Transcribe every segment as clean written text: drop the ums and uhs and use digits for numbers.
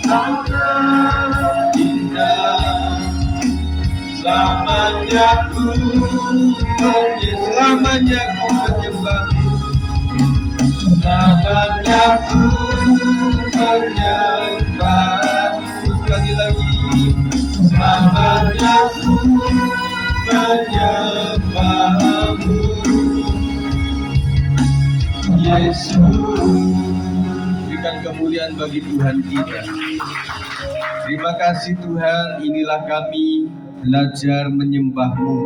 Selamanya ku menyembah, selamanya ku menyembah. Sekali lagi, selamanya ku menyembahmu, Yesus. Berikan kemuliaan bagi Tuhan kita. Terima kasih Tuhan, inilah kami belajar menyembah-Mu.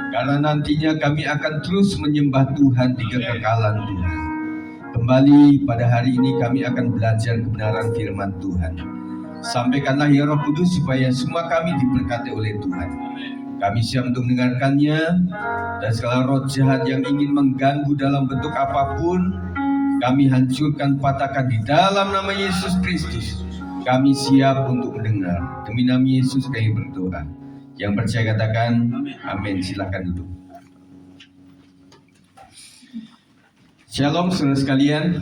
Karena nantinya kami akan terus menyembah Tuhan di kekekalan Tuhan. Kembali pada hari ini kami akan belajar kebenaran firman Tuhan. Sampaikanlah ya Roh Kudus supaya semua kami diberkati oleh Tuhan. Kami siap untuk mendengarkannya, dan segala roh jahat yang ingin mengganggu dalam bentuk apapun, kami hancurkan, patahkan di dalam nama Yesus Kristus. Kami siap untuk mendengar. Demi nama Yesus kami berdoa. Yang percaya katakan amin. Silakan duduk. Shalom saudara sekalian.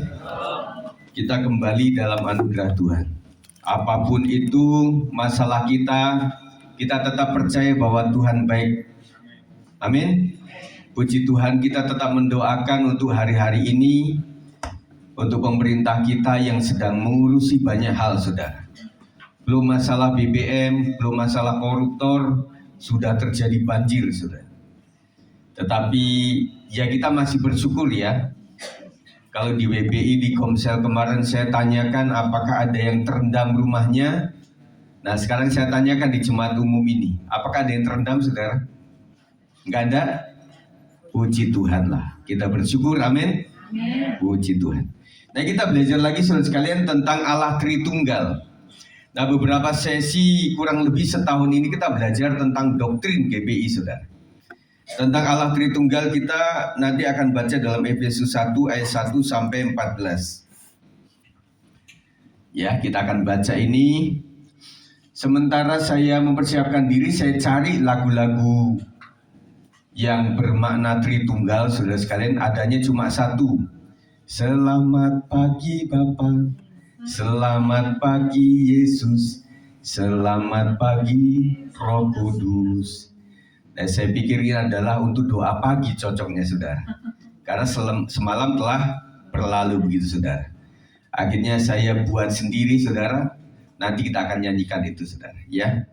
Kita kembali dalam anugerah Tuhan. Apapun itu masalah kita tetap percaya bahwa Tuhan baik. Amin. Puji Tuhan, kita tetap mendoakan untuk hari-hari ini, untuk pemerintah kita yang sedang mengurusi banyak hal, saudara. Belum masalah BBM, belum masalah koruptor, sudah terjadi banjir, saudara. Tetapi ya kita masih bersyukur ya. Kalau di WBI, di Komsel kemarin saya tanyakan apakah ada yang terendam rumahnya. Nah sekarang saya tanyakan di jemaat umum ini, apakah ada yang terendam, saudara? Enggak ada? Puji Tuhan lah. Kita bersyukur, amin. Puji Tuhan. Nah kita belajar lagi saudara sekalian tentang Allah Tritunggal. Nah beberapa sesi kurang lebih setahun ini kita belajar tentang doktrin GBI, saudara. Tentang Allah Tritunggal kita nanti akan baca dalam Efesus 1 ayat 1 sampai 14. Ya kita akan baca ini. Sementara saya mempersiapkan diri, saya cari lagu-lagu yang bermakna Tritunggal, saudara sekalian. Adanya cuma satu. Selamat pagi Bapa, selamat pagi Yesus, selamat pagi Roh Kudus. Nah, saya pikir ini adalah untuk doa pagi cocoknya, saudara. Karena semalam telah berlalu begitu, saudara. Akhirnya saya buat sendiri, saudara. Nanti kita akan nyanyikan itu, saudara. Ya.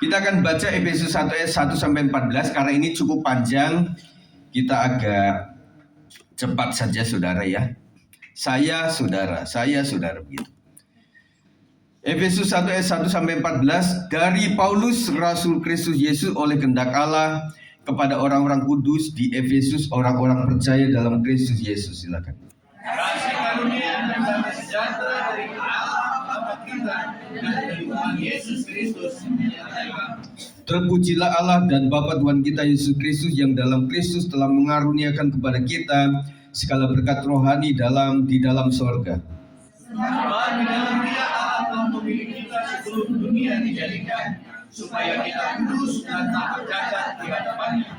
Kita akan baca Efesus 1 ayat 1 sampai 14 karena ini cukup panjang. Kita agak cepat saja, saudara ya. Saya saudara begitu. Efesus 1 ayat 1 sampai 14. Dari Paulus, Rasul Kristus Yesus oleh kehendak Allah, kepada orang-orang kudus di Efesus, orang-orang percaya dalam Kristus Yesus. Silakan. Kasih karunia dan damai sejahtera dari Allah Bapa kita dan dari Tuhan Yesus Kristus. Terpujilah Allah dan Bapa Tuhan kita Yesus Kristus yang dalam Kristus telah mengaruniakan kepada kita segala berkat rohani di dalam sorga. Sebab di dalam Dia Allah telah memilih kita sebelum dunia dijadikan, supaya kita kudus dan tak bercacat di hadapan-Nya.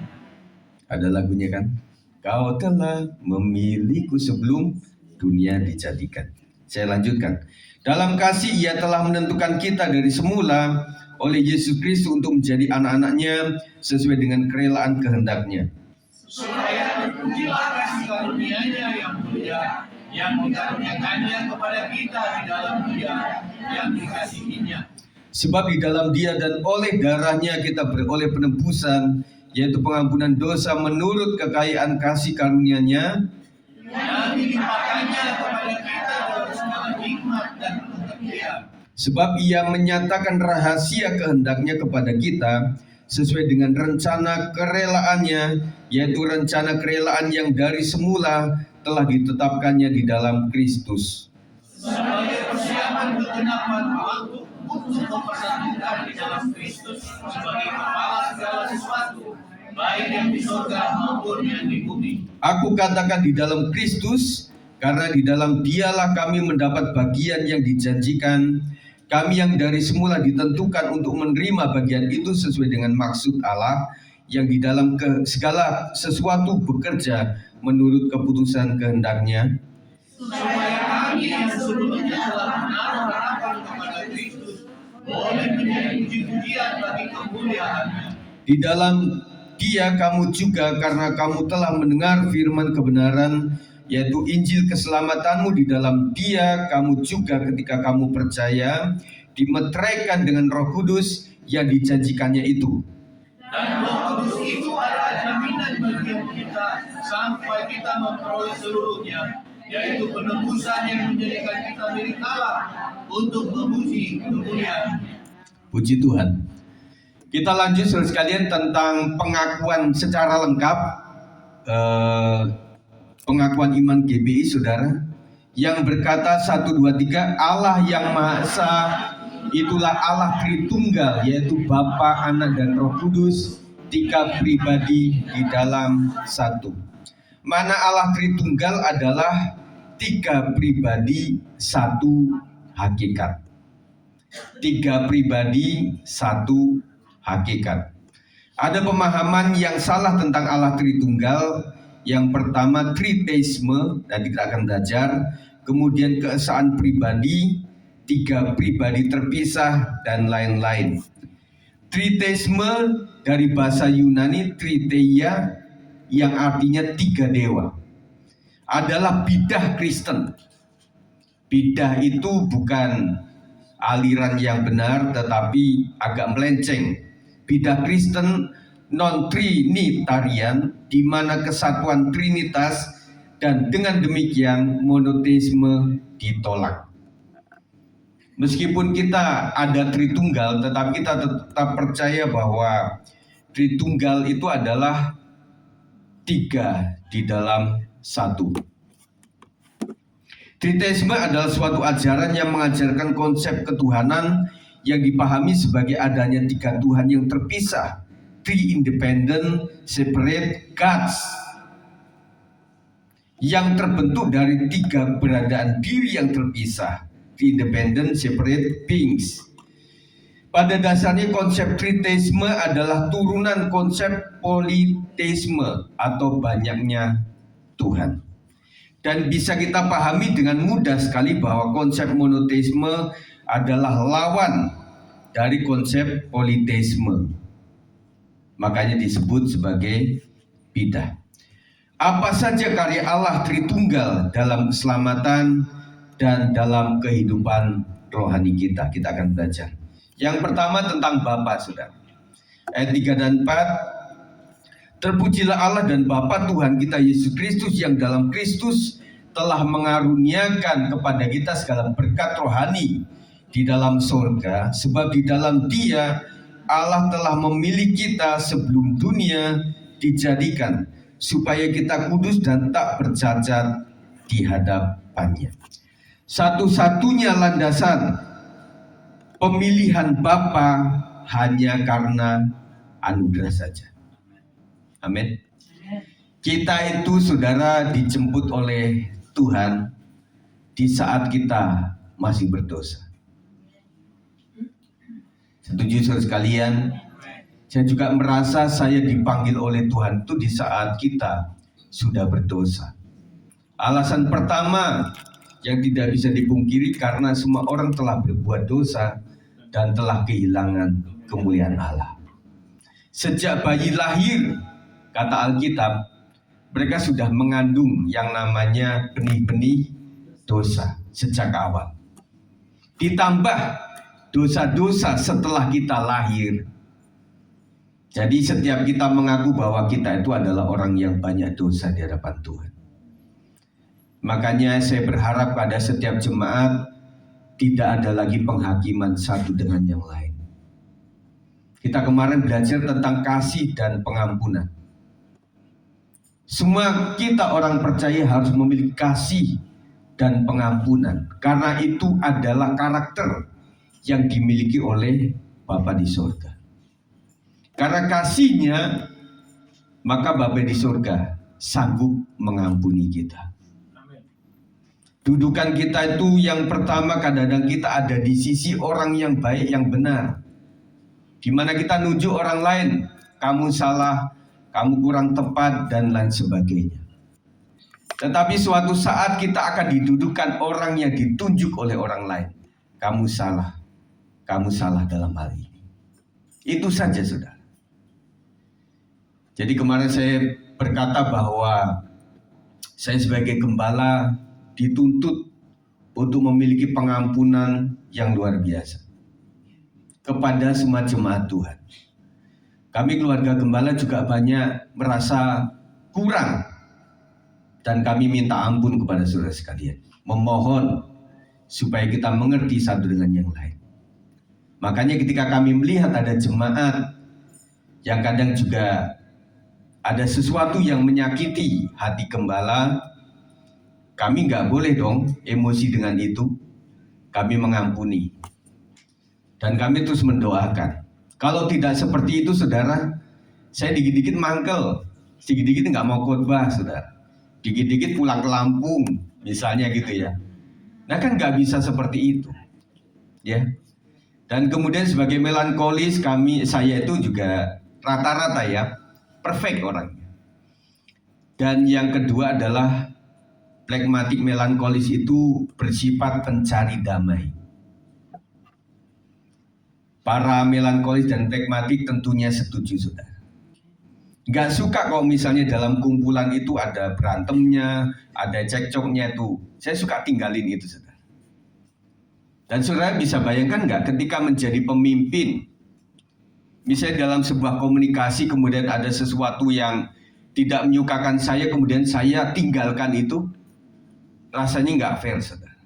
Ada lagunya kan? Kau telah memilihku sebelum dunia dijadikan. Saya lanjutkan. Dalam kasih Ia telah menentukan kita dari semula oleh Yesus Kristus untuk menjadi anak-anak-Nya sesuai dengan kerelaan kehendak-Nya. Supaya terpujilah kasih karunia-Nya yang mulia, yang dikaruniakannya kepada kita di dalam Dia yang dikasihi-Nya. Sebab di dalam Dia dan oleh darah-Nya kita beroleh penebusan, yaitu pengampunan dosa menurut kekayaan kasih karunia-Nya yang dilimpahkannya kepada kita dalam segala hikmat dan pengertian. Sebab Ia menyatakan rahasia kehendak-Nya kepada kita sesuai dengan rencana kerelaannya, yaitu rencana kerelaan yang dari semula telah ditetapkannya di dalam Kristus. Sebagai persiapan kegenapan waktu untuk mempersatukan di dalam Kristus sebagai kepala segala sesuatu, baik yang di surga maupun yang di bumi. Aku katakan di dalam Kristus, karena di dalam Dialah kami mendapat bagian yang dijanjikan. Kami yang dari semula ditentukan untuk menerima bagian itu sesuai dengan maksud Allah yang di dalam segala sesuatu bekerja menurut keputusan kehendak-Nya. Supaya kami yang sebelumnya telah menaruh harapan kepada boleh menjadi puji-pujian bagi kemuliaan-Nya. Di dalam Dia kamu juga, karena kamu telah mendengar firman kebenaran, yaitu Injil keselamatanmu, di dalam Dia kamu juga ketika kamu percaya dimeteraikan dengan Roh Kudus yang dijanjikannya itu. Dan Roh Kudus itu adalah jaminan bagi kita sampai kita memperoleh seluruhnya, yaitu penebusan yang menjadikan kita milik Allah untuk memuji kemuliaan. Puji Tuhan. Kita lanjut saudara sekalian tentang pengakuan secara lengkap, pengakuan iman GBI saudara, yang berkata 1, 2, 3, Allah yang Maha Esa, itulah Allah Tritunggal, yaitu Bapa, Anak, dan Roh Kudus, 3 pribadi di dalam satu. Mana Allah Tritunggal adalah 3 pribadi, 1 hakikat. 3 pribadi, 1 hakikat. Ada pemahaman yang salah tentang Allah Tritunggal. Yang pertama triteisme, dan kita akan belajar. Kemudian keesaan pribadi, 3 pribadi terpisah, dan lain-lain. Triteisme dari bahasa Yunani triteia, yang artinya 3 dewa, adalah bidah Kristen. Bidah itu bukan aliran yang benar, tetapi agak melenceng. Bidah Kristen non-trinitarian, di mana kesatuan Trinitas dan dengan demikian monoteisme ditolak. Meskipun kita ada Tritunggal, tetapi kita tetap percaya bahwa Tritunggal itu adalah 3 di dalam 1. Triteisme adalah suatu ajaran yang mengajarkan konsep ketuhanan yang dipahami sebagai adanya 3 Tuhan yang terpisah, 3 independent, separate gods, yang terbentuk dari 3 keberadaan diri yang terpisah, 3 independent, separate beings. Pada dasarnya konsep triteisme adalah turunan konsep politeisme atau banyaknya Tuhan. Dan bisa kita pahami dengan mudah sekali bahwa konsep monoteisme adalah lawan dari konsep politeisme. Makanya disebut sebagai bidah. Apa saja karya Allah Tritunggal dalam keselamatan dan dalam kehidupan rohani kita? Kita akan belajar. Yang pertama tentang Bapa, saudara. Ayat 3 dan 4. Terpujilah Allah dan Bapa Tuhan kita Yesus Kristus, yang dalam Kristus telah mengaruniakan kepada kita segala berkat rohani di dalam surga, sebab di dalam Dia Allah telah memilih kita sebelum dunia dijadikan, supaya kita kudus dan tak bercacat di hadapannya. Satu-satunya landasan pemilihan Bapa hanya karena anugerah saja. Amin. Kita itu saudara dijemput oleh Tuhan di saat kita masih berdosa. Setuju saudara sekalian? Saya juga merasa saya dipanggil oleh Tuhan itu di saat kita sudah berdosa. Alasan pertama yang tidak bisa dipungkiri, karena semua orang telah berbuat dosa dan telah kehilangan kemuliaan Allah. Sejak bayi lahir, kata Alkitab, mereka sudah mengandung yang namanya benih-benih dosa sejak awal. Ditambah dosa-dosa setelah kita lahir. Jadi setiap kita mengaku bahwa kita itu adalah orang yang banyak dosa di hadapan Tuhan. Makanya saya berharap pada setiap jemaat tidak ada lagi penghakiman satu dengan yang lain. Kita kemarin belajar tentang kasih dan pengampunan. Semua kita orang percaya harus memiliki kasih dan pengampunan, karena itu adalah karakter yang dimiliki oleh Bapa di surga. Karena kasihnya, maka Bapa di surga sanggup mengampuni kita. Dudukan kita itu yang pertama, kadang-kadang kita ada di sisi orang yang baik, yang benar, di mana kita nunjuk orang lain, kamu salah, kamu kurang tepat, dan lain sebagainya. Tetapi suatu saat kita akan didudukan orang yang ditunjuk oleh orang lain. Kamu salah, kamu salah dalam hal ini. Itu saja, saudara. Jadi kemarin saya berkata bahwa saya sebagai gembala dituntut untuk memiliki pengampunan yang luar biasa kepada semua jemaat Tuhan. Kami keluarga gembala juga banyak merasa kurang, dan kami minta ampun kepada saudara sekalian, memohon supaya kita mengerti satu dengan yang lain. Makanya ketika kami melihat ada jemaat yang kadang juga ada sesuatu yang menyakiti hati gembala, kami nggak boleh dong emosi dengan itu. Kami mengampuni. Dan kami terus mendoakan. Kalau tidak seperti itu, saudara, saya dikit-dikit mangkel, dikit-dikit nggak mau khotbah, saudara. Dikit-dikit pulang ke Lampung, misalnya gitu ya. Nah kan nggak bisa seperti itu, ya. Dan kemudian sebagai melankolis, saya itu juga rata-rata ya perfect orangnya. Dan yang kedua adalah Flegmatik melankolis itu bersifat pencari damai. Para melankolis dan flegmatik tentunya setuju, saudara. Gak suka kalau misalnya dalam kumpulan itu ada berantemnya, ada cekcoknya itu. Saya suka tinggalin itu, saudara. Dan saudara bisa bayangkan gak ketika menjadi pemimpin, misalnya dalam sebuah komunikasi kemudian ada sesuatu yang tidak menyukakan saya, kemudian saya tinggalkan itu, rasanya nggak fair, saudara.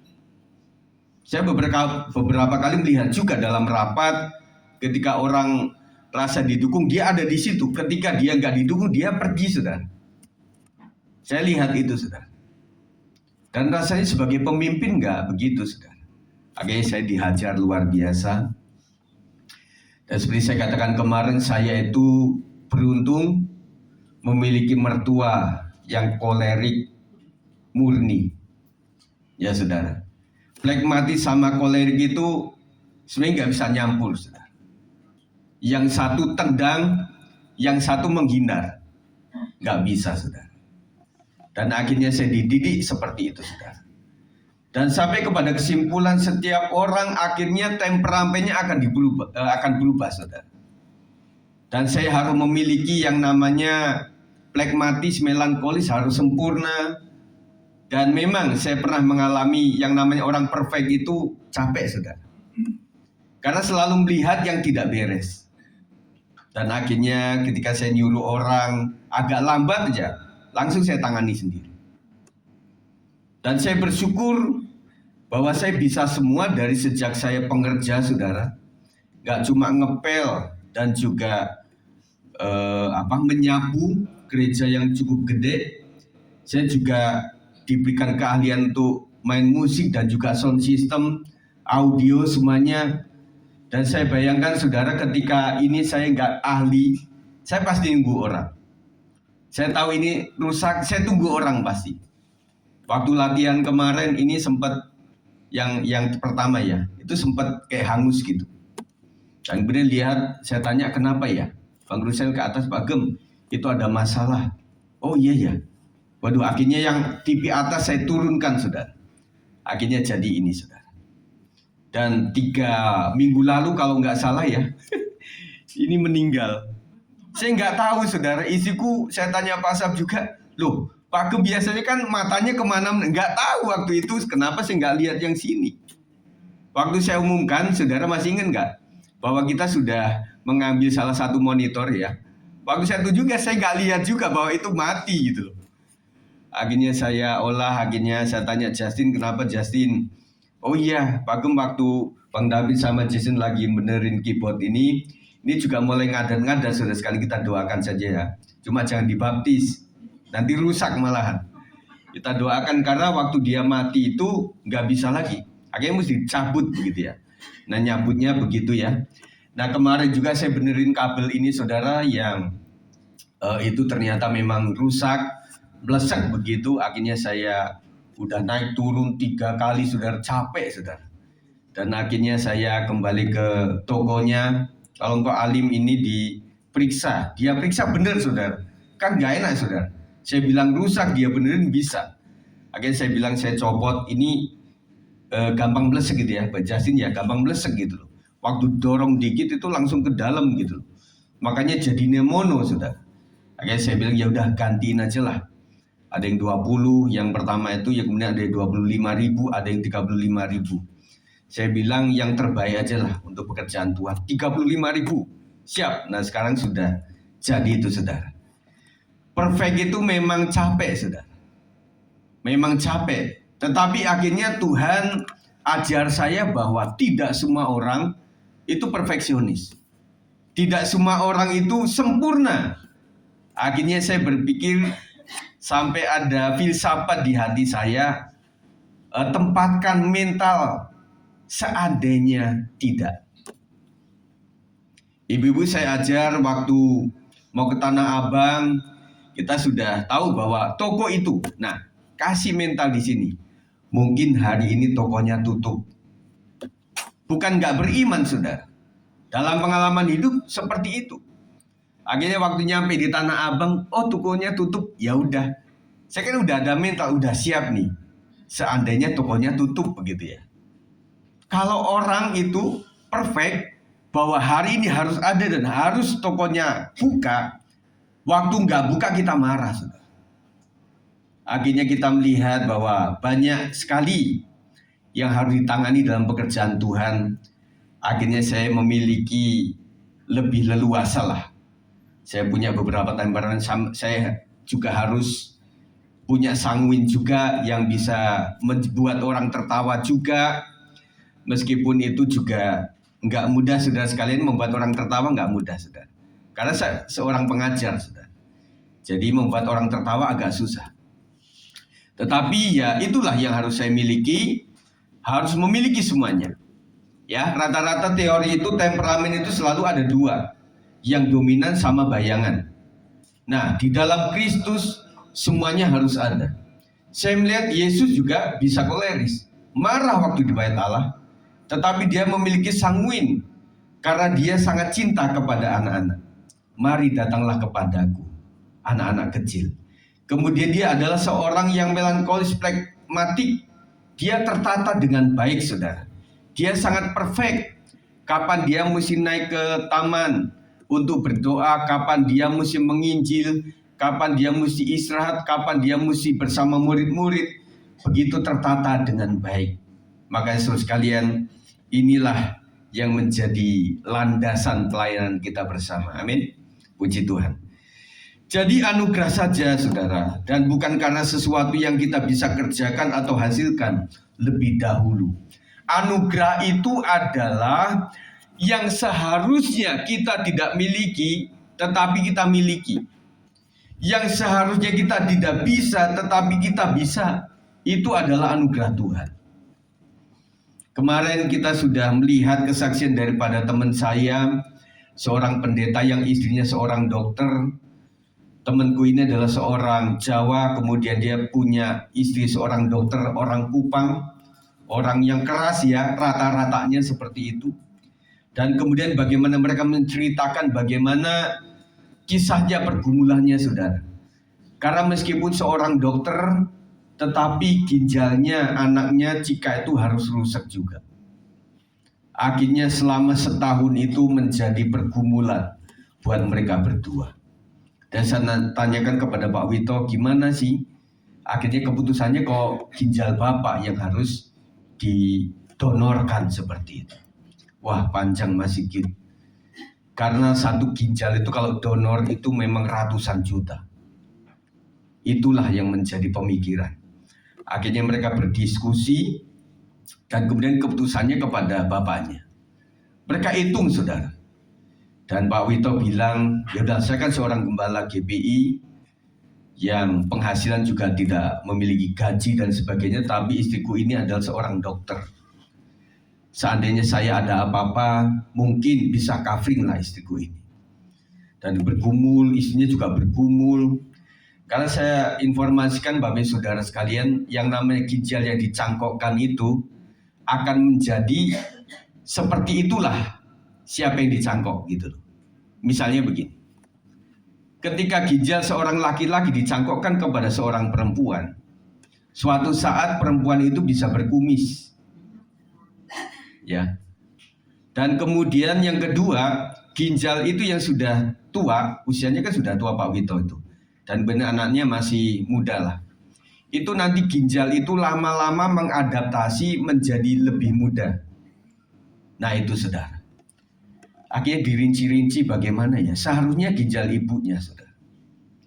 Saya beberapa kali melihat juga dalam rapat, ketika orang rasa didukung, dia ada di situ. Ketika dia nggak didukung, dia pergi, saudara. Saya lihat itu, saudara. Dan rasanya sebagai pemimpin nggak begitu, saudara. Akhirnya saya dihajar luar biasa. Dan seperti saya katakan kemarin, saya itu beruntung memiliki mertua yang kolerik murni. Ya saudara, flegmatik sama kolerik itu sebenarnya nggak bisa nyampur, saudara. Yang satu tendang, yang satu menghindar, nggak bisa, saudara. Dan akhirnya saya dididik seperti itu, saudara. Dan sampai kepada kesimpulan setiap orang akhirnya temperamennya akan berubah, saudara. Dan saya harus memiliki yang namanya flegmatis melankolis, harus sempurna. Dan memang saya pernah mengalami yang namanya orang perfect itu capek, saudara. Karena selalu melihat yang tidak beres. Dan akhirnya ketika saya nyuruh orang agak lambat aja, langsung saya tangani sendiri. Dan saya bersyukur bahwa saya bisa semua dari sejak saya pengerja, saudara. Gak cuma ngepel dan juga menyapu gereja yang cukup gede. Saya juga diberikan keahlian untuk main musik dan juga sound system, audio semuanya. Dan saya bayangkan, saudara, ketika ini saya nggak ahli, saya pasti nunggu orang. Saya tahu ini rusak, saya tunggu orang pasti. Waktu latihan kemarin ini sempat yang pertama ya, itu sempat kayak hangus gitu. Dan kemudian lihat, saya tanya kenapa ya, Bang Rusel ke atas, Pak Gem, itu ada masalah. Oh iya ya. Waduh, akhirnya yang TV atas saya turunkan, saudara. Akhirnya jadi ini, saudara. Dan 3 minggu lalu kalau nggak salah ya, ini meninggal. Saya nggak tahu, saudara. Isiku saya tanya Pak Sab juga, loh, Pak Gem biasanya kan matanya kemana? Nggak tahu waktu itu kenapa saya nggak lihat yang sini. Waktu saya umumkan, saudara masih ingat nggak bahwa kita sudah mengambil salah satu monitor ya. Waktu saya itu juga saya nggak lihat juga bahwa itu mati gitu loh. Akhirnya saya olah, akhirnya saya tanya Justin, kenapa Justin? Oh iya, Pak Gem, waktu Bang David sama Justin lagi benerin keyboard ini juga mulai ngadat-ngadat, saudara sekali, kita doakan saja ya. Cuma jangan dibaptis, nanti rusak malahan. Kita doakan karena waktu dia mati itu nggak bisa lagi. Akhirnya mesti dicabut begitu ya. Nah nyabutnya begitu ya. Nah kemarin juga saya benerin kabel ini, saudara, yang itu ternyata memang rusak, blesek begitu. Akhirnya saya udah naik turun 3 kali, saudara, capek, saudara. Dan akhirnya saya kembali ke tokonya. Kalau engkau alim ini diperiksa, dia periksa bener, saudara. Kan gak enak, saudara. Saya bilang rusak, dia benerin bisa. Akhirnya saya bilang saya copot, ini gampang blesek gitu ya, Pak Justin ya, gampang blesek gitu loh. Waktu dorong dikit itu langsung ke dalam gitu. Makanya jadi pneumono sudah. Akhirnya saya bilang ya udah gantiin aja lah. Ada yang 20, yang pertama itu, ya kemudian ada yang 25.000, ada yang 35.000. Saya bilang yang terbaik aja lah untuk pekerjaan Tuhan. 35.000, siap. Nah sekarang sudah jadi itu saudara. Perfect itu memang capek saudara. Memang capek. Tetapi akhirnya Tuhan ajar saya bahwa tidak semua orang itu perfeksionis. Tidak semua orang itu sempurna. Akhirnya saya berpikir sampai ada filsafat di hati saya, tempatkan mental seandainya tidak. Ibu-ibu saya ajar waktu mau ke Tanah Abang, kita sudah tahu bahwa toko itu, nah kasih mental di sini. Mungkin hari ini tokonya tutup. Bukan nggak beriman saudara. Dalam pengalaman hidup seperti itu. Akhirnya waktu nyampe di Tanah Abang, oh tokonya tutup, ya udah. Saya kan udah ada mental, udah siap nih. Seandainya tokonya tutup begitu ya. Kalau orang itu perfect, bahwa hari ini harus ada dan harus tokonya buka, waktu nggak buka kita marah saudara. Akhirnya kita melihat bahwa banyak sekali yang harus ditangani dalam pekerjaan Tuhan. Akhirnya saya memiliki lebih leluasa lah. Saya punya beberapa temperan, saya juga harus punya sanguin juga yang bisa membuat orang tertawa juga. Meskipun itu juga nggak mudah saudara sekalian, membuat orang tertawa nggak mudah saudara. Karena saya seorang pengajar saudara. Jadi membuat orang tertawa agak susah. Tetapi ya itulah yang harus saya miliki, harus memiliki semuanya. Ya, rata-rata teori itu temperamen itu selalu ada dua, yang dominan sama bayangan. Nah, di dalam Kristus semuanya harus ada. Saya melihat Yesus juga bisa koleris, marah waktu di bait Allah, tetapi dia memiliki sanguin karena dia sangat cinta kepada anak-anak. Mari datanglah kepadaku, anak-anak kecil. Kemudian dia adalah seorang yang melankolis, pragmatik. Dia tertata dengan baik saudara. Dia sangat perfect. Kapan dia mesti naik ke taman untuk berdoa, kapan dia mesti menginjil, kapan dia mesti istirahat, kapan dia mesti bersama murid-murid. Begitu tertata dengan baik. Makanya saudara sekalian, inilah yang menjadi landasan pelayanan kita bersama. Amin. Puji Tuhan. Jadi anugerah saja saudara. Dan bukan karena sesuatu yang kita bisa kerjakan atau hasilkan lebih dahulu. Anugerah itu adalah yang seharusnya kita tidak miliki, tetapi kita miliki. Yang seharusnya kita tidak bisa, tetapi kita bisa. Itu adalah anugerah Tuhan. Kemarin kita sudah melihat kesaksian daripada teman saya, seorang pendeta yang istrinya seorang dokter. Temanku ini adalah seorang Jawa, kemudian dia punya istri seorang dokter, orang Kupang. Orang yang keras ya, rata-ratanya seperti itu. Dan kemudian bagaimana mereka menceritakan bagaimana kisahnya, pergumulannya saudara. Karena meskipun seorang dokter, tetapi ginjalnya anaknya jika itu harus rusak juga. Akhirnya selama setahun itu menjadi pergumulan buat mereka berdua. Dan saya tanyakan kepada Pak Wito, gimana sih? Akhirnya keputusannya kok ginjal Bapak yang harus didonorkan seperti itu. Wah, panjang Mas Sigit. Karena satu ginjal itu kalau donor itu memang ratusan juta. Itulah yang menjadi pemikiran. Akhirnya mereka berdiskusi dan kemudian keputusannya kepada bapaknya. Mereka hitung saudara. Dan Pak Wito bilang, ya udah saya kan seorang gembala GPI yang penghasilan juga tidak memiliki gaji dan sebagainya, tapi istriku ini adalah seorang dokter. Seandainya saya ada apa-apa, mungkin bisa covering lah istriku ini. Dan bergumul, istrinya juga bergumul. Karena saya informasikan Bapak Saudara sekalian, yang namanya ginjal yang dicangkokkan itu akan menjadi seperti itulah siapa yang dicangkok gitu loh. Misalnya begini. Ketika ginjal seorang laki-laki dicangkokkan kepada seorang perempuan, suatu saat perempuan itu bisa berkumis. Ya. Dan kemudian yang kedua, ginjal itu yang sudah tua, usianya kan sudah tua Pak Wito itu. Dan benar anaknya masih muda lah. Itu nanti ginjal itu lama-lama mengadaptasi menjadi lebih muda. Nah itu saudara. Akhirnya dirinci-rinci bagaimana ya. Seharusnya ginjal ibunya saudara.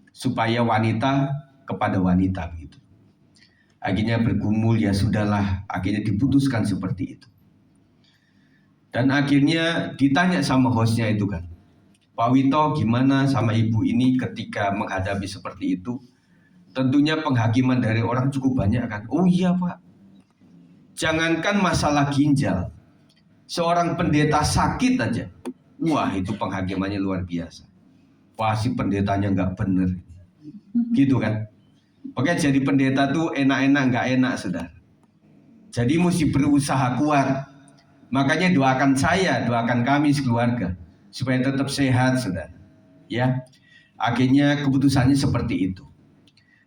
Supaya wanita kepada wanita begitu. Akhirnya bergumul ya sudahlah. Akhirnya diputuskan seperti itu. Dan akhirnya ditanya sama hostnya itu kan, Pak Wito gimana sama ibu ini ketika menghadapi seperti itu? Tentunya penghakiman dari orang cukup banyak kan. Oh iya Pak, jangankan masalah ginjal, seorang pendeta sakit aja, wah itu penghakimannya luar biasa. Wah si pendetanya nggak bener, gitu kan. Pokoknya jadi pendeta tuh enak-enak nggak enak saudara. Jadi mesti berusaha kuat. Makanya doakan saya, doakan kami sekeluarga supaya tetap sehat, saudara. Ya, akhirnya keputusannya seperti itu.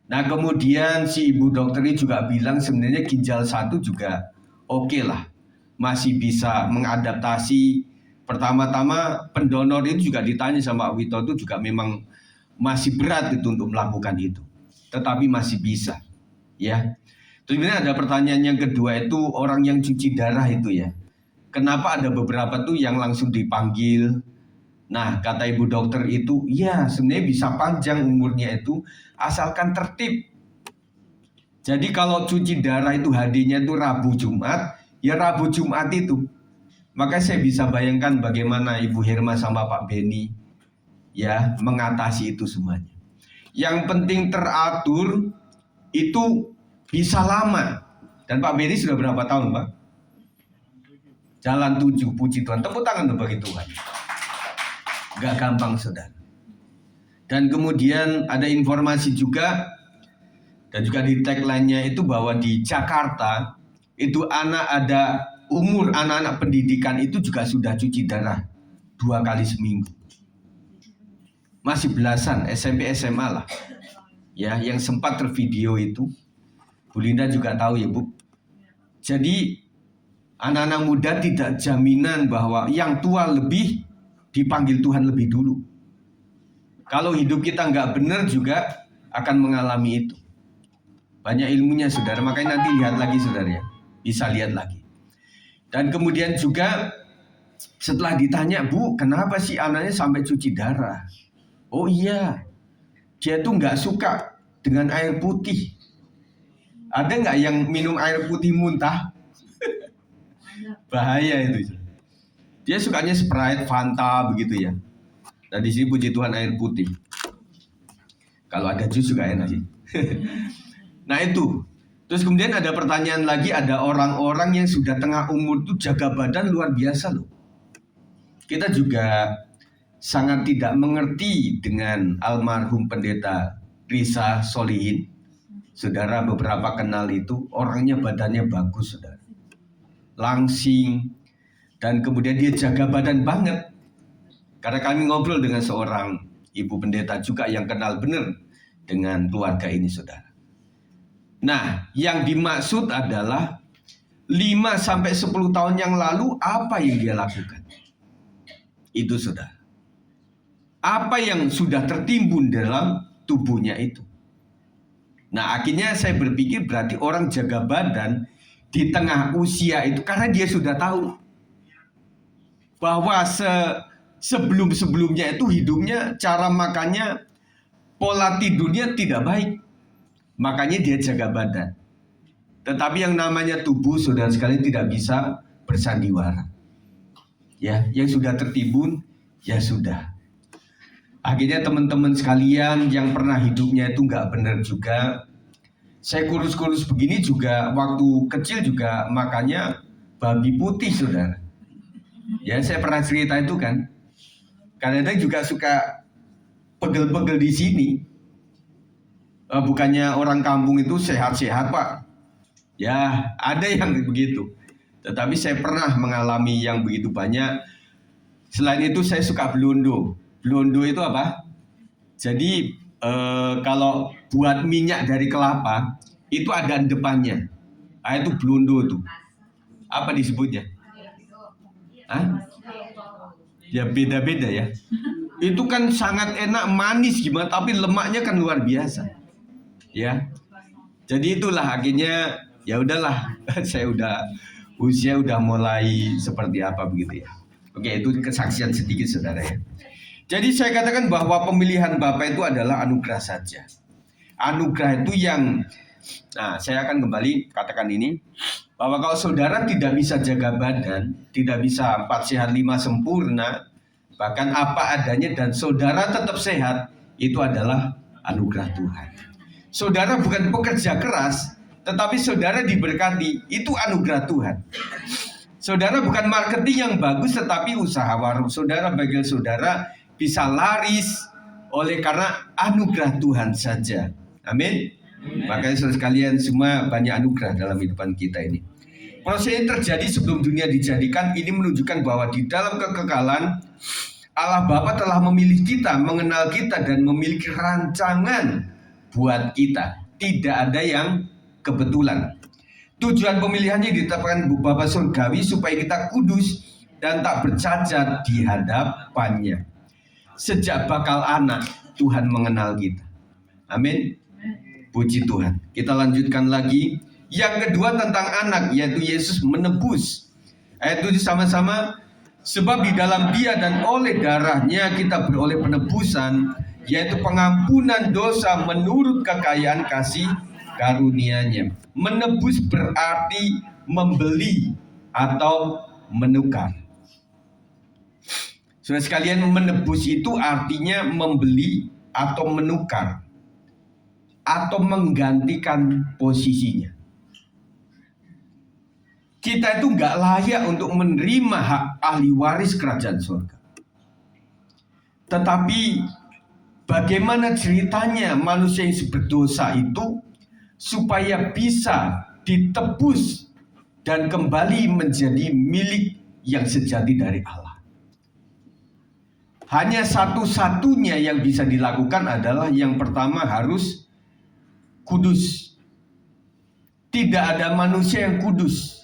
Nah kemudian si ibu dokter ini juga bilang sebenarnya ginjal satu juga oke lah, masih bisa mengadaptasi. Pertama-tama pendonor itu juga ditanya sama Pak Wito itu juga memang masih berat itu untuk melakukan itu, tetapi masih bisa. Ya, terus kemudian ada pertanyaan yang kedua itu orang yang cuci darah itu ya. Kenapa ada beberapa tuh yang langsung dipanggil? Nah, kata ibu dokter itu, ya sebenarnya bisa panjang umurnya itu, asalkan tertib. Jadi kalau cuci darah itu hadinya itu Rabu Jumat, ya Rabu Jumat itu. Maka saya bisa bayangkan bagaimana Ibu Herma sama Pak Beni ya mengatasi itu semuanya. Yang penting teratur itu bisa lama. Dan Pak Beni sudah berapa tahun, Pak? Jalan 7, puji Tuhan. Tepuk tangan tuh bagi Tuhan. Gak gampang saudara. Dan kemudian ada informasi juga, dan juga di tagline-nya itu bahwa di Jakarta, itu ada umur anak-anak pendidikan itu juga sudah cuci darah 2 kali seminggu. Masih belasan, SMP, SMA lah. Ya, yang sempat tervideo itu. Bu Linda juga tahu ya Bu. Jadi anak-anak muda tidak jaminan bahwa yang tua lebih dipanggil Tuhan lebih dulu. Kalau hidup kita nggak benar juga akan mengalami itu. Banyak ilmunya saudara, makanya nanti lihat lagi saudara ya. Bisa lihat lagi. Dan kemudian juga setelah ditanya, Bu, kenapa sih anaknya sampai cuci darah? Oh iya, dia tuh nggak suka dengan air putih. Ada nggak yang minum air putih muntah? Bahaya itu. Dia sukanya Sprite, Fanta begitu ya. Dan di sini puji Tuhan air putih. Kalau ada jus juga enak sih. Nah itu. Terus kemudian ada pertanyaan lagi, ada orang-orang yang sudah tengah umur itu jaga badan luar biasa loh. Kita juga sangat tidak mengerti dengan almarhum pendeta Risa Solihin. Saudara beberapa kenal itu, orangnya badannya bagus saudara. Langsing, dan kemudian dia jaga badan banget. Karena kami ngobrol dengan seorang ibu pendeta juga yang kenal benar dengan keluarga ini saudara. Nah, yang dimaksud adalah 5-10 tahun yang lalu apa yang dia lakukan? Itu saudara. Apa yang sudah tertimbun dalam tubuhnya itu? Nah, akhirnya saya berpikir berarti orang jaga badan di tengah usia itu karena dia sudah tahu bahwa sebelum-sebelumnya itu hidupnya, cara makannya, pola tidurnya tidak baik. Makanya dia jaga badan. Tetapi yang namanya tubuh saudara sekalian tidak bisa bersandiwara. Ya, yang sudah tertimbun ya sudah. Akhirnya teman-teman sekalian yang pernah hidupnya itu nggak benar juga. Saya kurus-kurus begini juga waktu kecil juga makannya babi putih saudara. Ya saya pernah cerita itu kan. Kadang-kadang juga suka pegel-pegel di sini. Bukannya orang kampung itu sehat-sehat Pak. Ya ada yang begitu. Tetapi saya pernah mengalami yang begitu banyak. Selain itu saya suka blondo. Blondo itu apa? Jadi kalau buat minyak dari kelapa itu ada depannya. Itu blondo tuh. Apa disebutnya? Hah? Ya beda-beda ya. Itu kan sangat enak, manis gimana, tapi lemaknya kan luar biasa. Ya. Jadi itulah akhirnya ya udahlah, usia udah mulai seperti apa begitu ya. Oke, itu kesaksian sedikit saudara ya. Jadi saya katakan bahwa pemilihan Bapak itu adalah anugerah saja. Anugerah itu yang, nah saya akan kembali katakan ini, bahwa kalau saudara tidak bisa jaga badan, tidak bisa 4 sehat 5 sempurna, bahkan apa adanya dan saudara tetap sehat, itu adalah anugerah Tuhan. Saudara bukan pekerja keras, tetapi saudara diberkati, itu anugerah Tuhan. Saudara bukan marketing yang bagus, tetapi usaha warung saudara, bagian saudara bisa laris oleh karena anugerah Tuhan saja. Amin. Makanya saudara sekalian semua banyak anugerah dalam kehidupan kita ini. Proses ini terjadi sebelum dunia dijadikan. Ini menunjukkan bahwa di dalam kekekalan Allah Bapa telah memilih kita, mengenal kita, dan memiliki rancangan buat kita. Tidak ada yang kebetulan. Tujuan pemilihannya ditetapkan Bapa Surgawi supaya kita kudus dan tak bercacat di hadapannya. Sejak bakal anak, Tuhan mengenal kita. Amin. Puji Tuhan. Kita lanjutkan lagi. Yang kedua tentang anak, yaitu Yesus menebus. Ayat 7 sama-sama. Sebab di dalam Dia dan oleh darahnya kita beroleh penebusan, yaitu pengampunan dosa menurut kekayaan kasih karunia-Nya. Menebus berarti membeli atau menukar. Saudara sekalian, menebus itu artinya membeli atau menukar atau menggantikan posisinya. Kita itu nggak layak untuk menerima hak ahli waris kerajaan surga. Tetapi bagaimana ceritanya manusia yang berdosa itu supaya bisa ditebus dan kembali menjadi milik yang sejati dari Allah. Hanya satu-satunya yang bisa dilakukan adalah yang pertama harus kudus. Tidak ada manusia yang kudus.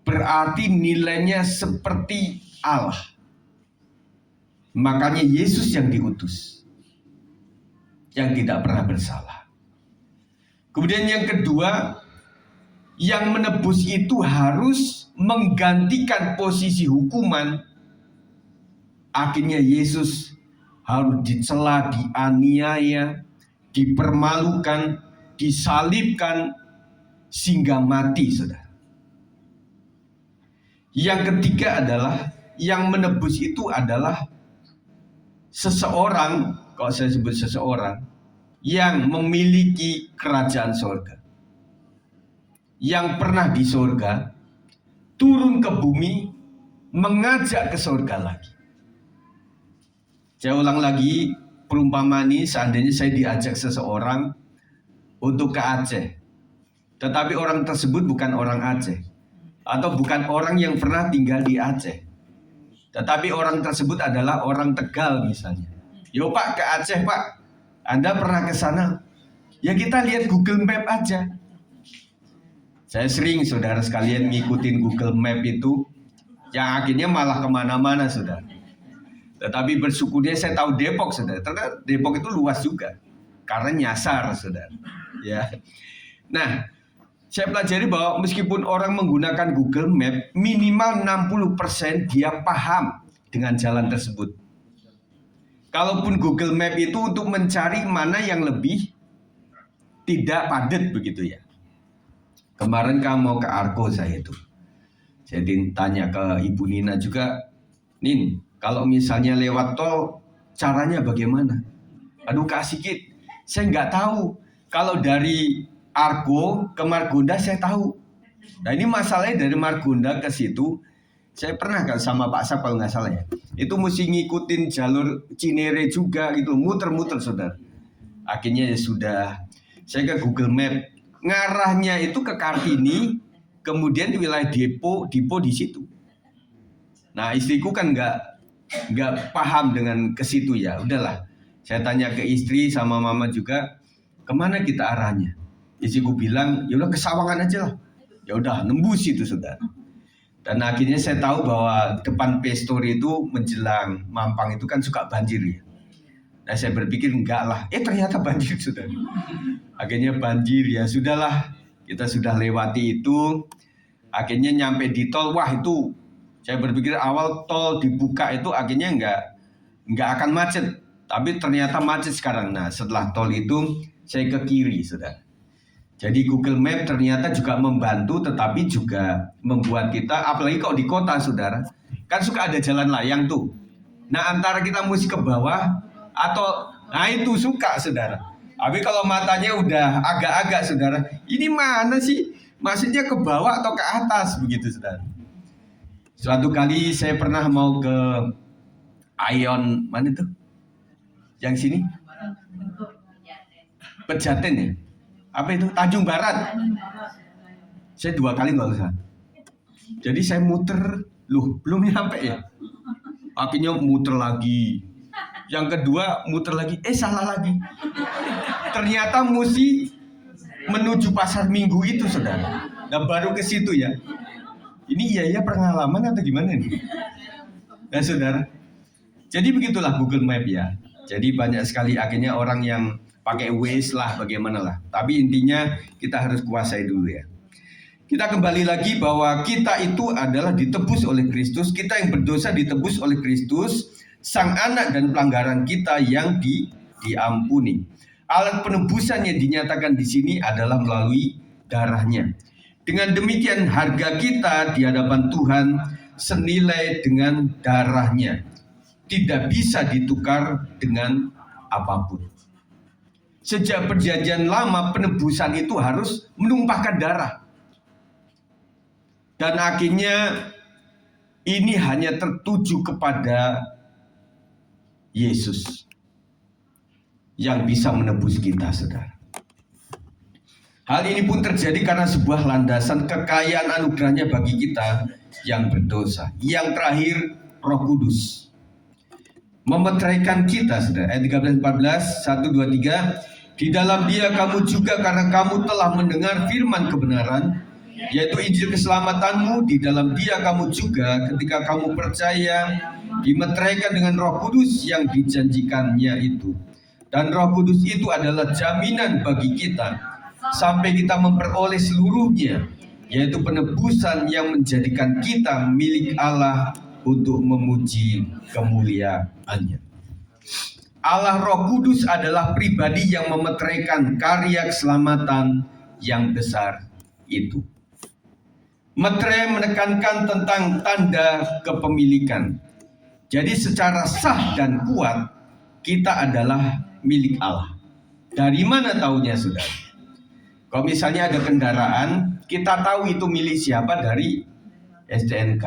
Berarti nilainya seperti Allah. Makanya Yesus yang diutus, yang tidak pernah bersalah. Kemudian yang kedua, yang menebus itu harus menggantikan posisi hukuman. Akhirnya Yesus harus dicela, dianiaya, dipermalukan, disalibkan, sehingga mati, saudara. Yang ketiga adalah yang menebus itu adalah seseorang, kalau saya sebut seseorang, yang memiliki kerajaan surga, yang pernah di surga, turun ke bumi, mengajak ke surga lagi. Saya ulang lagi, perumpamaan ini seandainya saya diajak seseorang untuk ke Aceh, tetapi orang tersebut bukan orang Aceh, atau bukan orang yang pernah tinggal di Aceh, tetapi orang tersebut adalah orang Tegal misalnya. Yo Pak, ke Aceh Pak, Anda pernah ke sana? Ya kita lihat Google Map aja. Saya sering saudara sekalian ngikutin Google Map itu, yang akhirnya malah kemana-mana saudara. Tetapi bersyukurnya saya tahu Depok saudara. Ternyata Depok itu luas juga, karena nyasar saudara. Ya. Nah, saya pelajari bahwa meskipun orang menggunakan Google Map, minimal 60% dia paham dengan jalan tersebut. Kalaupun Google Map itu untuk mencari mana yang lebih tidak padat begitu ya. Kemarin kamu mau ke Argo saya itu. Saya tanya ke Ibu Nina juga, Nin, kalau misalnya lewat tol caranya bagaimana? Aduh Kak Sigit, saya nggak tahu. Kalau dari Argo ke Margonda saya tahu. Nah ini masalahnya dari Margonda ke situ, saya pernah kan sama Pak Sap kalau nggak salah ya. Itu mesti ngikutin jalur Cinere juga gitu, muter-muter saudara. Akhirnya ya sudah, saya ke Google Map, ngarahnya itu ke Kartini, kemudian di wilayah Depo di situ. Nah istriku kan nggak paham dengan ke situ ya, udahlah. Saya tanya ke istri sama mama juga, kemana kita arahnya? Istriku bilang, ya udah ke Sawangan aja lah. Ya udah nembus itu saudara. Dan akhirnya saya tahu bahwa depan P-Store itu menjelang Mampang itu kan suka banjir ya. Nah saya berpikir enggak lah, ternyata banjir sudah. Akhirnya banjir, ya sudahlah, kita sudah lewati itu. Akhirnya nyampe di tol, wah itu saya berpikir awal tol dibuka itu akhirnya enggak akan macet. Tapi ternyata macet sekarang. Nah setelah tol itu saya ke kiri, saudara. Jadi Google Map ternyata juga membantu, tetapi juga membuat kita, apalagi kalau di kota, saudara, kan suka ada jalan layang tuh. Nah antara kita mesti ke bawah atau, nah itu suka, saudara. Tapi kalau matanya udah agak-agak, saudara, ini mana sih? Maksudnya ke bawah atau ke atas, begitu, saudara. Suatu kali saya pernah mau ke Ion, mana itu? Yang sini? Pejaten ya? Apa itu? Tanjung Barat. Saya 2 kali nggak usah. Jadi saya muter, loh belum nyampe ya. Akhirnya muter lagi. Yang kedua muter lagi, salah lagi. Ternyata mesti menuju pasar Minggu itu, saudara. Nah baru ke situ ya. Ini ya pengalaman atau gimana nih? Nah saudara. Jadi begitulah Google Map ya. Jadi banyak sekali akhirnya orang yang pakai Waze lah, bagaimana lah. Tapi intinya kita harus kuasai dulu ya. Kita kembali lagi bahwa kita itu adalah ditebus oleh Kristus. Kita yang berdosa ditebus oleh Kristus, Sang Anak, dan pelanggaran kita yang diampuni. Alat penebusan yang dinyatakan di sini adalah melalui darahnya. Dengan demikian harga kita di hadapan Tuhan senilai dengan darahnya. Tidak bisa ditukar dengan apapun. Sejak perjanjian lama penebusan itu harus menumpahkan darah. Dan akhirnya ini hanya tertuju kepada Yesus yang bisa menebus kita, saudara. Hal ini pun terjadi karena sebuah landasan kekayaan anugerahnya bagi kita yang berdosa. Yang terakhir, Roh Kudus memeteraikan kita, saudara. Ayat 13-14, 1, 2, 3. Di dalam Dia kamu juga, karena kamu telah mendengar firman kebenaran, yaitu Injil keselamatanmu. Di dalam Dia kamu juga, ketika kamu percaya, dimeteraikan dengan Roh Kudus yang dijanjikannya itu. Dan Roh Kudus itu adalah jaminan bagi kita sampai kita memperoleh seluruhnya, yaitu penebusan yang menjadikan kita milik Allah untuk memuji kemuliaannya. Allah Roh Kudus adalah pribadi yang memeteraikan karya keselamatan yang besar itu. Meterai menekankan tentang tanda kepemilikan. Jadi secara sah dan kuat kita adalah milik Allah. Dari mana taunya, saudara? Kalau misalnya ada kendaraan, kita tahu itu milik siapa dari STNK.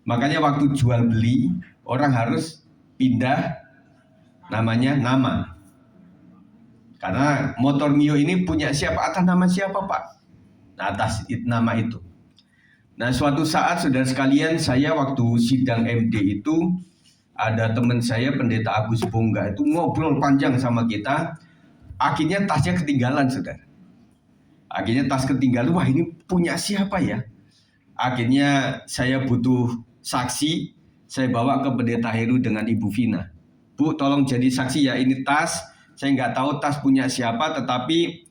Makanya waktu jual beli, orang harus pindah namanya nama. Karena motor Mio ini punya siapa, atas nama siapa, Pak? Nah, atas nama itu. Nah, suatu saat saudara sekalian, saya waktu sidang MD itu ada teman saya pendeta Agus Bongga itu ngobrol panjang sama kita. Akhirnya tasnya ketinggalan, saudara. Akhirnya tas ketinggalan, wah ini punya siapa ya? Akhirnya saya butuh saksi, saya bawa ke pendeta Heru dengan Ibu Vina. Bu, tolong jadi saksi ya, ini tas, saya nggak tahu tas punya siapa, tetapi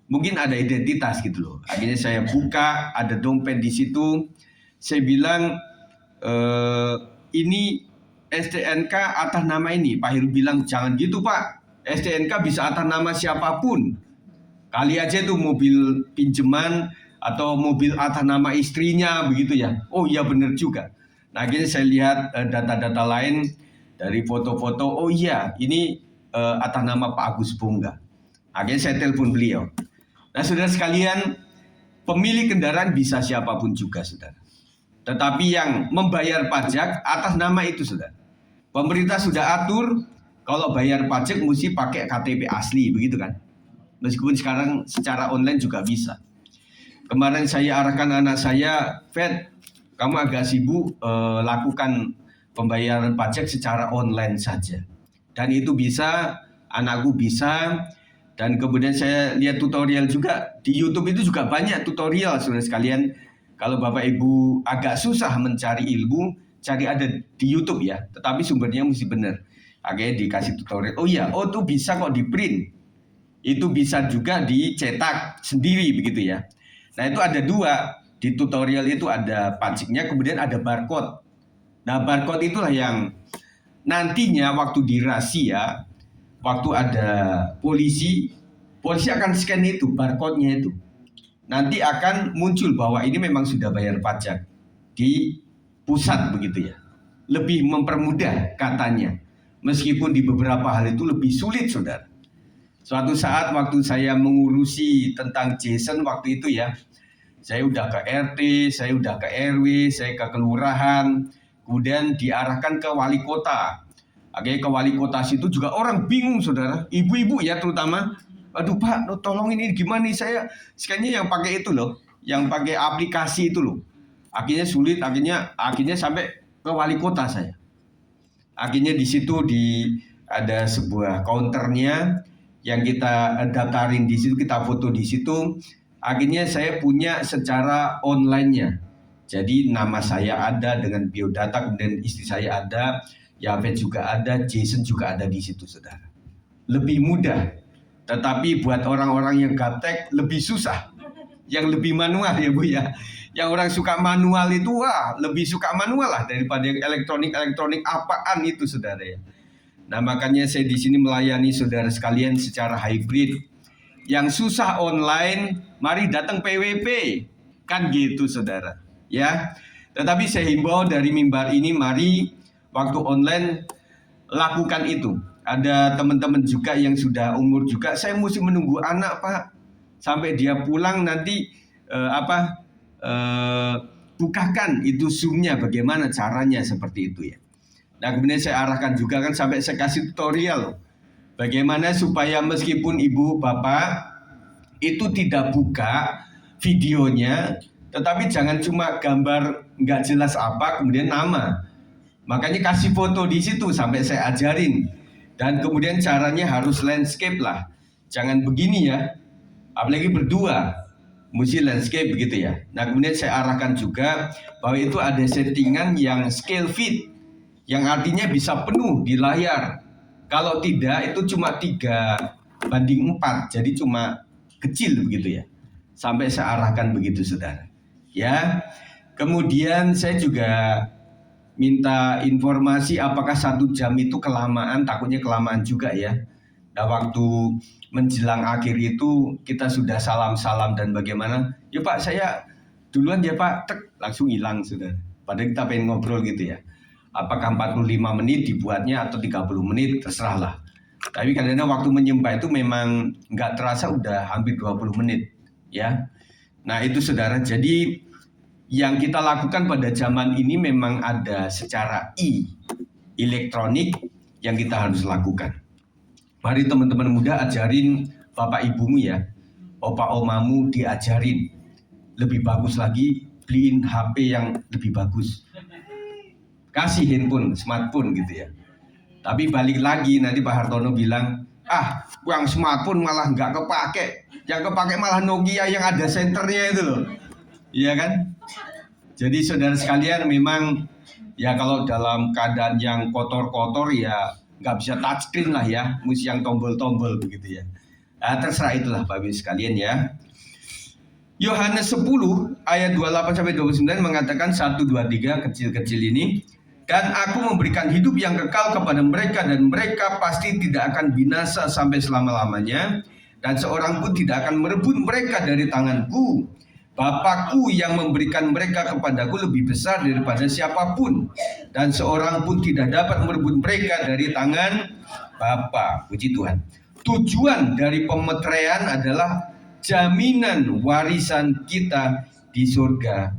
mungkin ada identitas gitu loh. Akhirnya saya buka, ada dompet di situ. Saya bilang, ini STNK atas nama ini. Pak Heru bilang, jangan gitu Pak, STNK bisa atas nama siapapun. Kali aja itu mobil pinjaman atau mobil atas nama istrinya begitu ya. Oh iya benar juga. Nah akhirnya saya lihat data-data lain dari foto-foto. Oh iya ini atas nama Pak Agus Bongga. Akhirnya saya telepon beliau. Nah saudara sekalian, pemilik kendaraan bisa siapapun juga, saudara. Tetapi yang membayar pajak atas nama itu, saudara. Pemerintah sudah atur kalau bayar pajak mesti pakai KTP asli, begitu kan? Meskipun sekarang secara online juga bisa. Kemarin saya arahkan anak saya, Fed, kamu agak sibuk, lakukan pembayaran pajak secara online saja. Dan itu bisa, anakku bisa. Dan kemudian saya lihat tutorial juga di YouTube, itu juga banyak tutorial saudara sekalian Kalau Bapak Ibu agak susah mencari ilmu, cari ada di YouTube ya, tetapi sumbernya mesti benar. Akhirnya dikasih tutorial. Oh iya, oh itu bisa kok di print. Itu bisa juga dicetak sendiri begitu ya. Nah itu ada dua, di tutorial itu ada pajiknya, kemudian ada barcode. Nah barcode itulah yang nantinya waktu dirahasia, waktu ada polisi akan scan itu, barcode-nya itu. Nanti akan muncul bahwa ini memang sudah bayar pajak di pusat begitu ya. Lebih mempermudah katanya. Meskipun di beberapa hal itu lebih sulit, saudara. Suatu saat waktu saya mengurusi tentang Jason waktu itu ya, saya udah ke RT, saya udah ke RW, saya ke kelurahan, kemudian diarahkan ke wali kota. Akhirnya ke wali kota situ juga orang bingung, saudara, ibu-ibu ya terutama. Aduh Pak, tolong ini gimana nih, saya scan-nya yang pakai itu loh, yang pakai aplikasi itu loh. Akhirnya sulit, akhirnya sampai ke wali kota saya. Akhirnya di situ ada sebuah counternya yang kita daftarin di situ, kita foto di situ. Akhirnya saya punya secara online-nya. Jadi nama saya ada dengan biodata, kemudian istri saya ada, Yafet juga ada, Jason juga ada di situ, saudara. Lebih mudah. Tetapi buat orang-orang yang gaptek lebih susah. Yang lebih manual ya Bu ya. Yang orang suka manual itu lebih suka manual lah daripada yang elektronik apaan itu, saudara ya. Nah makanya saya di sini melayani saudara sekalian secara hybrid. Yang susah online, mari datang PWP, kan gitu saudara. Ya, tetapi saya himbau dari mimbar ini, mari waktu online lakukan itu. Ada teman-teman juga yang sudah umur juga, saya mesti menunggu anak Pak sampai dia pulang nanti bukakan itu Zoom-nya, bagaimana caranya seperti itu ya. Nah kemudian saya arahkan juga kan sampai saya kasih tutorial bagaimana supaya meskipun ibu bapak itu tidak buka videonya, tetapi jangan cuma gambar nggak jelas apa kemudian nama. Makanya kasih foto di situ sampai saya ajarin. Dan kemudian caranya harus landscape lah. Jangan begini ya. Apalagi berdua. Mesti landscape begitu ya. Nah kemudian saya arahkan juga bahwa itu ada settingan yang scale fit, yang artinya bisa penuh di layar. Kalau tidak itu cuma 3:4, jadi cuma kecil begitu ya. Sampai saya arahkan begitu saudara. Ya. Kemudian saya juga minta informasi apakah 1 jam itu kelamaan, takutnya kelamaan juga ya. Nah waktu menjelang akhir itu kita sudah salam-salam dan bagaimana, ya Pak saya duluan ya Pak, langsung hilang sudah. Padahal kita pengen ngobrol gitu ya. Apakah 45 menit dibuatnya atau 30 menit, terserah lah. Tapi kadang-kadang waktu menyembah itu memang nggak terasa udah hampir 20 menit ya. Nah itu saudara, jadi yang kita lakukan pada zaman ini memang ada secara elektronik yang kita harus lakukan. Mari teman-teman muda ajarin bapak ibumu ya, opa omamu diajarin. Lebih bagus lagi, beliin HP yang lebih bagus. Kasih handphone, smartphone gitu ya. Tapi balik lagi nanti Pak Hartono bilang, yang smartphone malah nggak kepake. Yang kepake malah Nokia yang ada senternya itu loh. Iya kan? Jadi saudara sekalian memang ya kalau dalam keadaan yang kotor-kotor ya nggak bisa touchscreen lah ya, mesti yang tombol-tombol begitu ya. Nah, terserah itulah Bapak Ibu sekalian ya. Yohanes 10 ayat 28 sampai 29 mengatakan 1, 2, 3 kecil-kecil ini, dan aku memberikan hidup yang kekal kepada mereka dan mereka pasti tidak akan binasa sampai selama-lamanya, dan seorang pun tidak akan merebut mereka dari tanganku. Bapakku yang memberikan mereka kepadaku lebih besar daripada siapapun, dan seorang pun tidak dapat merebut mereka dari tangan Bapa. Puji Tuhan. Tujuan dari pemeteraian adalah jaminan warisan kita di surga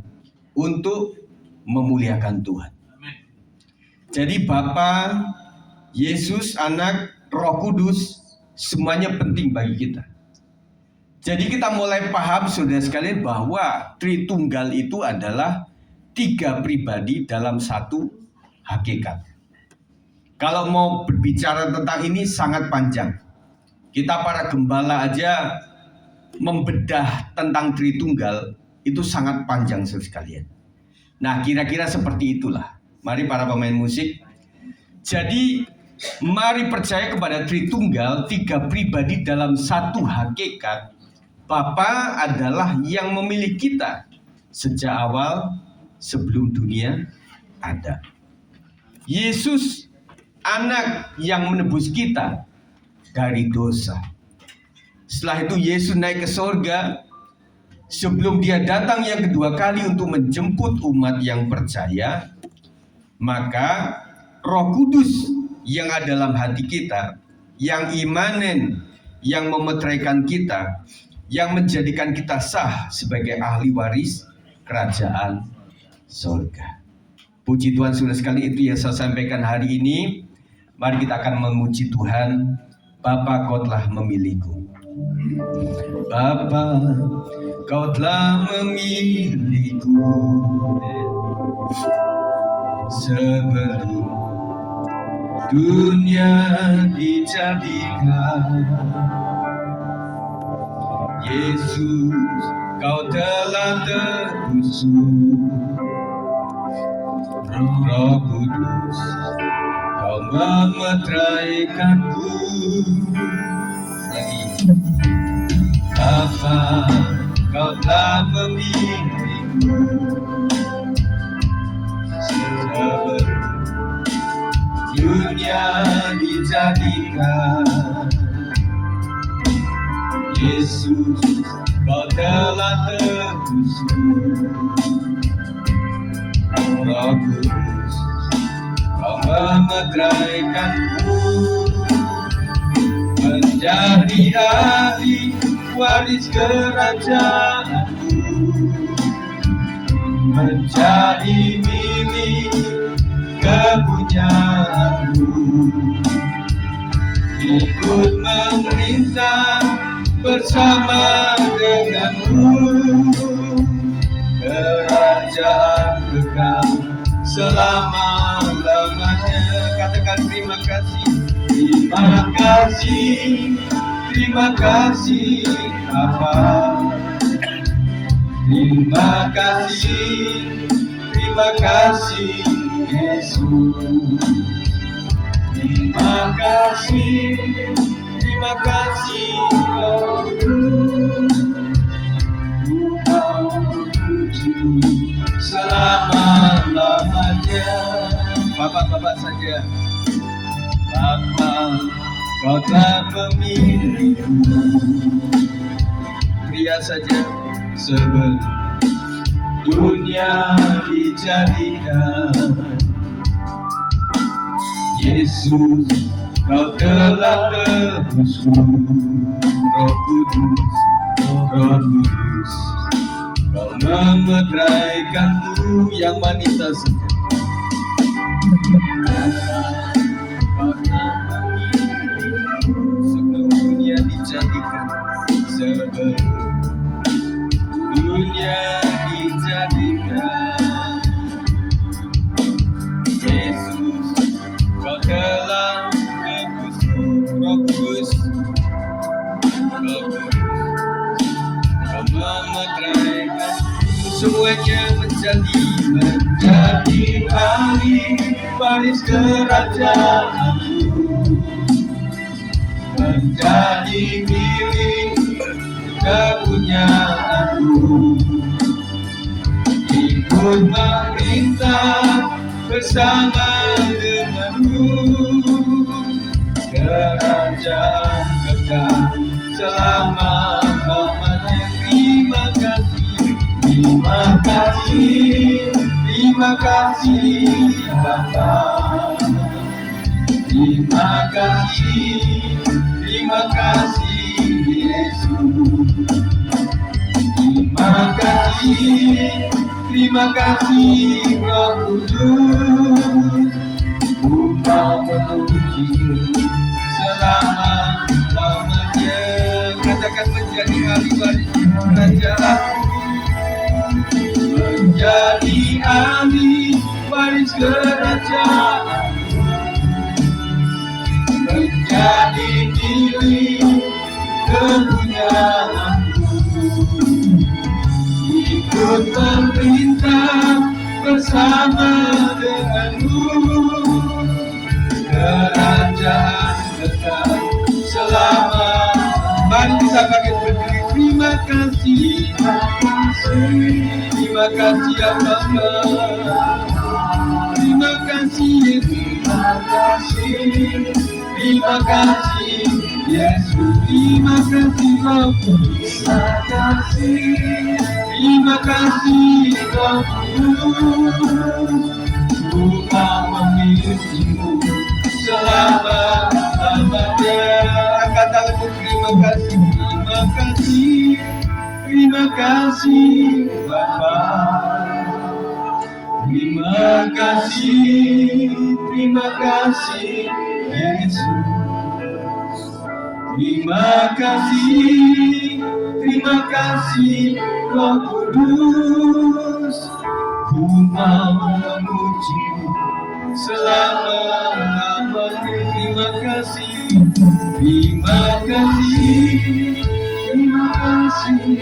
untuk memuliakan Tuhan. Jadi Bapa, Yesus, Anak, Roh Kudus, semuanya penting bagi kita. Jadi kita mulai paham saudara sekalian bahwa Tritunggal itu adalah 3 pribadi dalam 1 hakikat. Kalau mau berbicara tentang ini sangat panjang. Kita para gembala aja membedah tentang Tritunggal itu sangat panjang sekalian. Nah, kira-kira seperti itulah. Mari para pemain musik. Jadi, mari percaya kepada Tritunggal, 3 pribadi dalam satu hakikat. Bapa adalah yang memilih kita sejak awal sebelum dunia ada. Yesus anak yang menebus kita dari dosa. Setelah itu Yesus naik ke surga. Sebelum dia datang yang kedua kali untuk menjemput umat yang percaya, maka Roh Kudus yang ada dalam hati kita, yang imanen, yang memeteraikan kita, yang menjadikan kita sah sebagai ahli waris kerajaan surga. Puji Tuhan, saudara sekali, itu yang saya sampaikan hari ini. Mari kita akan memuji Tuhan. Bapa, Kau telah memilihku. Bapa, Kau telah memilihku sebelum dunia dijadikan. Yesus, Kau telah terusuk. Roh Kudus, Kau memeteraikanku. Lagi. Bapa, Kau telah memilihku sebelum dunia dijadikan. Yesus, Kau telah terusuk. Roh Kudus, Kau memeteraikanku menjadi ahli waris kerajaanmu, menjadi milik kepunyaanmu, ikut memerintah bersama denganmu, kerajaan kekal selama-lamanya. Katakan terima kasih, terima kasih, terima kasih Bapa. Terima kasih Yesus. Terima kasih selama-lamanya. Bapak-bapak saja. Bapa, Kau telah memilihku. Pria saja. Sebelum dunia dijadikan, Yesus, Kau telah terusuk. Roh Kudus, Kau memeteraikanku. Yang wanita saja. Kau telah memilihku sebelum dunia dijadikan. Sebelum dunia dijadikan, Yesus, Kau telah terusuk. Roh Kudus, Kau memeteraikan semuanya menjadi ahli waris kerajaanmu, menjadi milik kepunyaanmu, ikut memerintah bersama denganmu, kerajaan kekal selama-lamanya. Terima kasih Bapa. Terima kasih Yesus. Terima kasih Roh Kudus. Engkau memuji selama-lamanya. Katakan menjadi ahli waris kerajaan, menjadi ahli waris kerajaan, menjadi milik kepunyaanmu, ikut bersama denganmu, kerajaan kekal selama. Mari kita bangkit berdiri. Terima kasih, terima kasih ya Bapa, terima kasih Yesus, terima kasih Yesus, terima kasih Roh Kudus, terima kasih Roh Kudus, Tuhan memilikimu selama-lamanya. Angkat tanganmu, terima kasih, terima kasih, terima kasih Bapa, terima kasih Yesus, terima kasih Roh Kudus, ku mau memujimu selama-lamanya. Terima kasih, terima kasih.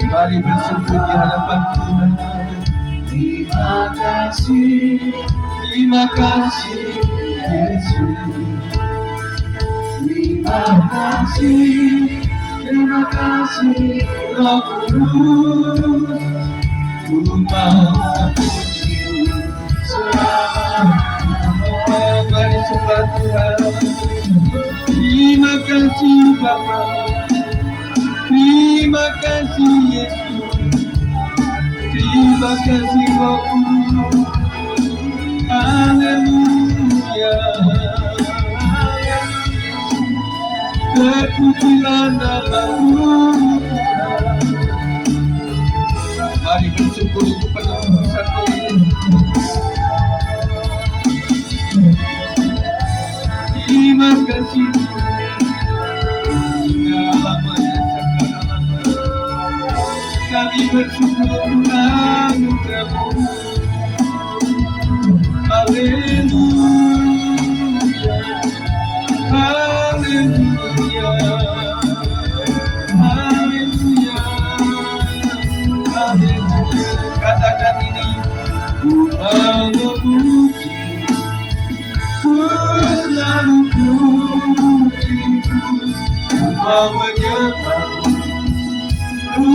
Mari bersyukur di hadapan Tuhan. Terima kasih Yesus, terima kasih Roh Kudus, ku mau memujimu selama-lamanya. Mari sembah Tuhan. Terima kasih Bapa, terima kasih Yesus, terima kasih Roh Kudus. Haleluya, terpujilah nama-Mu. Mari bersyukur untuk penebusan ini. Terima kasih kami bersyukur Tuhan anugerah-Mu. Haleluya, haleluya, haleluya, haleluya. Katakan ini, ku mau memuji, ku selalu puji, ku mau menyembah, ku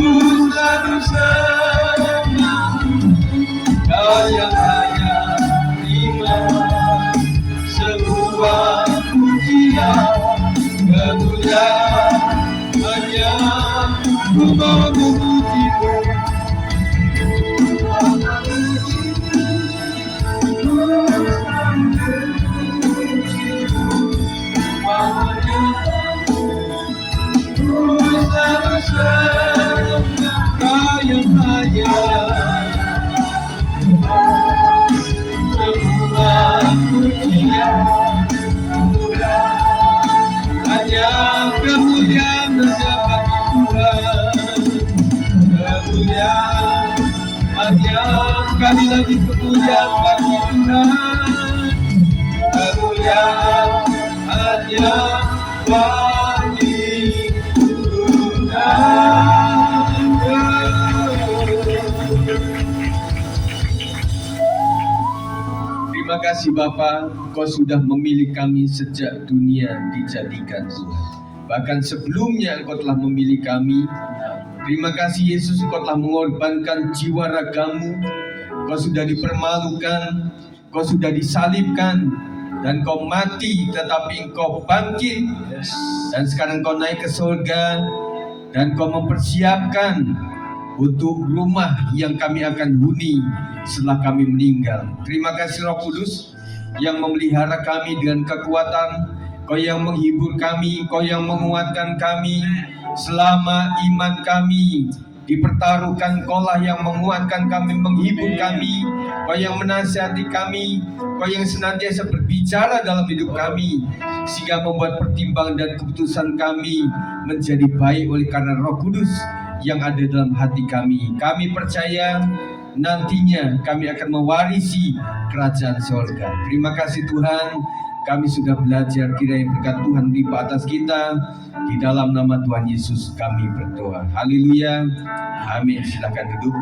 selalu sembah. Kau yang hanya terima sebuah pujian, kemuliaan hanya ku mau memuji-Mu. Kau yang hanya sebuah pujian, hanya kemuliaan hanya bagi Tuhan, kemuliaan hanya sekali lagi, kemuliaan bagi Tuhan, kemuliaan hanya bagi Tuhan. Terima kasih Bapa, Kau sudah memilih kami sejak dunia dijadikan Tuhan. Bahkan sebelumnya Engkau telah memilih kami. Terima kasih Yesus, Engkau telah mengorbankan jiwa ragamu. Kau sudah dipermalukan, Kau sudah disalibkan, dan Kau mati tetapi Engkau bangkit. Dan sekarang Kau naik ke surga, dan Kau mempersiapkan untuk rumah yang kami akan huni setelah kami meninggal. Terima kasih Roh Kudus yang memelihara kami dengan kekuatan. Kau yang menghibur kami, Kau yang menguatkan kami selama iman kami dipertaruhkan. Kaulah yang menguatkan kami, menghibur kami. Kau yang menasihati kami, Kau yang senantiasa berbicara dalam hidup kami, sehingga membuat pertimbangan dan keputusan kami menjadi baik oleh karena Roh Kudus yang ada dalam hati kami. Kami percaya nantinya kami akan mewarisi kerajaan surga. Terima kasih Tuhan, kami sudah belajar, kiranya berkat Tuhan limpah atas kita. Di dalam nama Tuhan Yesus kami berdoa. Haleluya. Amin. Silakan duduk.